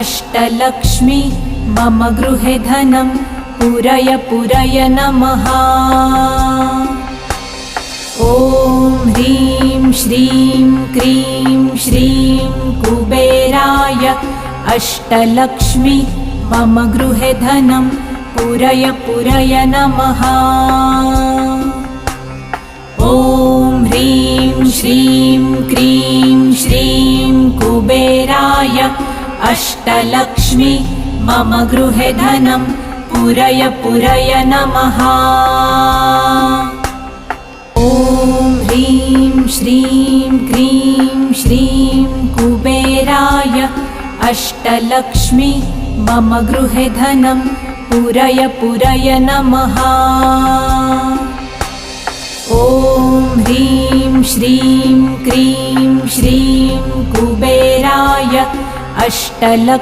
अष्टलक्ष्मी मम गृहे धनं पूरय पूरय नमः। ॐ ह्रीं श्रीं क्रीं श्रीं कुबेराय अष्टलक्ष्मी मम गृहे धनं पूरय पूरय नमः। ॐ ह्रीं श्रीं क्रीं श्रीं कुबेराय अष्टलक्ष्मी मम गृहे धनं पूरय पूरय नमः। ॐ ह्रीं श्रीं क्रीं श्रीं कुबेराय अष्टलक्ष्मी मम गृहे धनं पूरय पूरय नमः। ॐ ह्रीं श्रीं क्रीं श्रीं कुबेराय अष्टलक्ष्मी